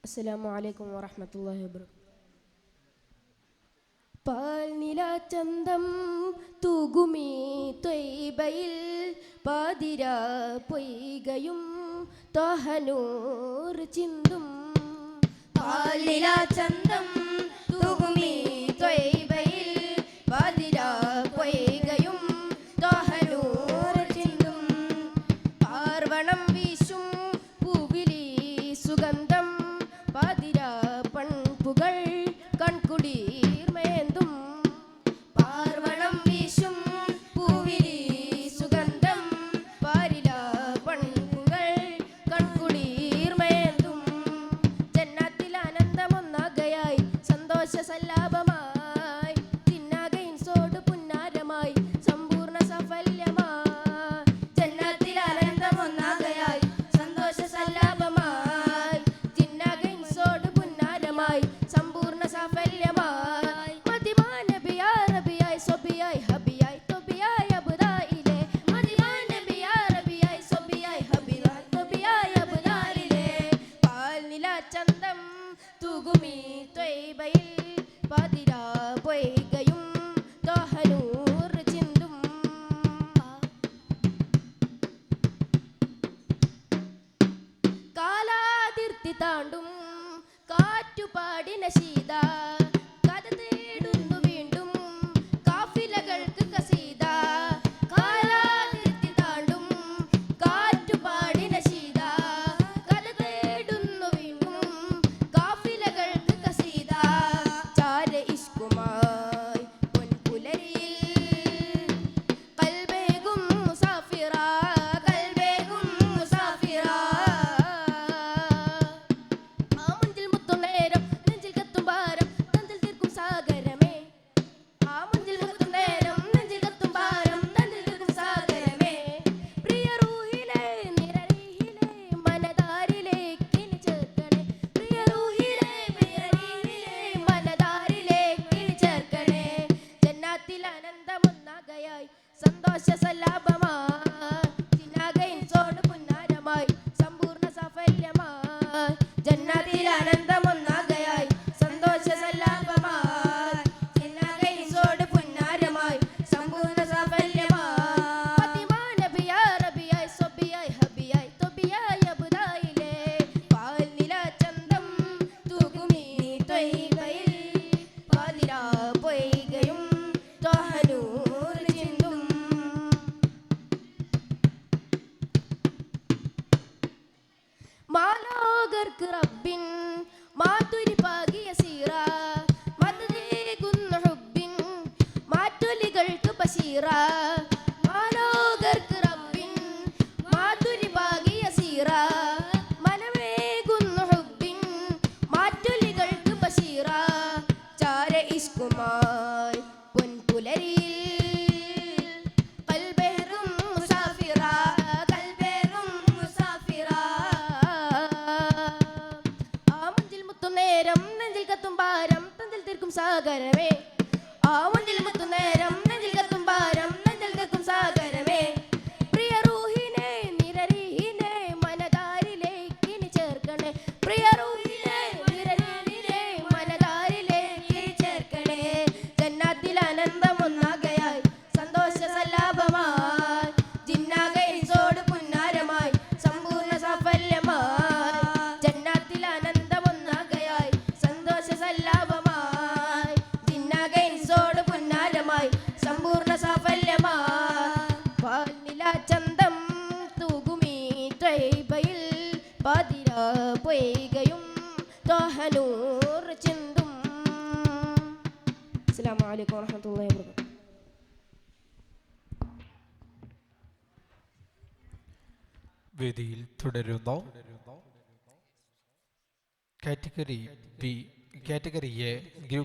അസ്സലാമു അലൈക്കും വറഹ്മത്തുള്ളാഹി വബറകാതുഹു. പാൽനിലാചന്തം തൂകുമീ ത്വയ്ബയിൽ പാതിര പൊയ്കയും ത്വഹനൂർ ചിന്തും. പാൽനിലാചന്തം തൂകുമീ ത്വയ്ബയിൽ പാതിര പൊയ്കയും ത്വഹനൂർ ചിന്തും. പാർവണം വീശും പൂവിലി സുഗന്ധം പാതിര പൺപുകൾ കൺകുളിർമേന്തും. പാർവണം വീശും പൂവിലി സുഗന്ധം പാരില പൺപുകൾ കൺകുളിർമേന്തും. ജന്നത്തിൽ ആനന്ദമൊന്നാകയായി സന്തോഷ സല്ലാപമായി ചിന്നാകയിൻസോട് പുന്നാരമായി സമ്പൂർണ്ണ സഫല്യമായി. ജന്നത്തിൽ ആനന്ദമൊന്നാകയായി സന്തോഷ സല്ലാപമായി ചിന്നാകയിൻസോട് പുന്നാരമായി സമ്പൂർണ്ണ സഫല്യമായി. മദിമാ നബിയാ റബിയായി സ്വബിയായി ഹബിയായി തൊബിയായി അബ്ദായിലെ. മദിനാ നബിയാ റബിയായി സ്വബിയായി ഹബിയായി തൊബിയായി അബ്ദാലിലെ. പാൽനിലാചന്തം തൂകുമീ ത്വയ്ബയിൽ പാതിര പൊയ്കയും ത്വഹനൂർ ചിന്തും. കാലാതിർത്തി താണ്ടും കാറ്റുപാടിന ശീത കഥ തേടുന്നു വീണ്ടും കാഫിലകൾക്ക് കസീത. കാലാതിർത്തി താണ്ടും കാറ്റുപാടിന ശീത കഥ തേടുന്നു വീണ്ടും കാഫിലകൾക്ക് കസീത. ചാര ഇഷ്കുമായി പൊൻപുലരിയിൽ കൽബേകും മുസാഫിറ കൽബേകും മുസാഫിറ. ആ മുഞ്ചിൽ മുത്തും നേരം നെഞ്ചിൽ കത്തും ഭാരം തഞ്ചിൽ തീർക്കും സാഗരമേ. ആ മുഞ്ചിൽ മുത്തും നേരം നെഞ്ചിൽ കത്തും ഭാരം തഞ്ചിൽ തീർക്കും സാഗരമേ. പ്രിയ റൂഹിലെ നിരരിഹിലെ മനതാരിലേക്കിനി ചേർക്കണേ. പ്രിയ റൂഹിലെ നിരരിഹിലെ മനതാരിലേക്കിനി ചേർക്കണേ. ജന്നാത്തിൽ ആനന്ദമൊന്നാകയായി സന്തോഷ സല്ലാപമായി ചിന്നാകയിൻസോട് പുന്നാരമായി സമ്പൂർണ്ണ സഫല്യമായി. ജന്നത്തിൽ ആനന്ദമൊന്നാകയായി സന്തോഷ സല്ലാപമായി ചിന്നാകയിൻസോട് പുന്നാരമായി സമ്പൂർണ്ണ സാഫല്യമായി. ഫാത്തിമ നബിയാ റബിയായി സ്വബിയായി ഹബിയായി തൊബിയായി അബ്ദായിലെ. പാൽനിലാചന്തം തൂകുമീ ത്വയ്ബയിൽ പാതിര പൊയ്കയും ത്വഹനൂർ ചിന്തും. മാലോകർക്ക് റബ്ബിൻ മാതുരി പാകിയ സീറ മദദേകുന്ന ഹുബ്ബിൻ മാറ്റൊലികൾക്ക് ബശീറ. മാലോകർക്ക് റബ്ബിൻ മാതുരി പാകിയ സീറ മനമേകുന്ന ഹുബ്ബിൻ മാറ്റൊലികൾക്ക് ബശീറ. ചാര ഇഷ്കുമായി പൊൻപുലരിയിൽ കൽബേറും മുസാഫിറ കൽബേറും മുസാഫിറ. ആ മുഞ്ചിൽ മുത്തും നേരം നെഞ്ചിൽ കത്തും ഭാരം തഞ്ചിൽ തീർക്കും സാഗരമേ. ആ മുഞ്ചിൽ മുത്തും നേരം നെഞ്ചിൽ കത്തും ഭാരം തഞ്ചിൽ തീർക്കും സാഗരമേ. പ്രിയ റൂഹിനെ നിരരിഹിനെ മനതാരിലേക്കിനി ചേർക്കണേ. പ്രിയ റൂഹിനെ നിരരിഹിനെ മനതാരിലേക്കിനി ചേർക്കണേ. ജന്നാത്തിൽ ആനന്ദമൊന്നാകയായി സന്തോഷ സല്ലാപമായി ജിന്നാകയിൻസോട് പുന്നാരമായി സമ്പൂർണ്ണ സാഫല്യമായി. ജന്നാത്തിൽ ആനന്ദമൊന്നാകയായി സന്തോഷ സല്ലാപമായി ജിന്നാകയിൻസോട് പുന്നാരമായി സമ്പൂർണ്ണ സാഫല്യമായി. പാൽനിലാചന്തം തൂകുമീ ത്വയ്ബയിൽ പാതിര പൊയ്കയും ത്വഹനൂർ ചിന്തും. അസ്സലാമു അലൈക്കും വറഹ്മത്തുള്ളാഹി വബറകാതുഹു. വേദിയിൽ തുടരുന്നു category B. Category A group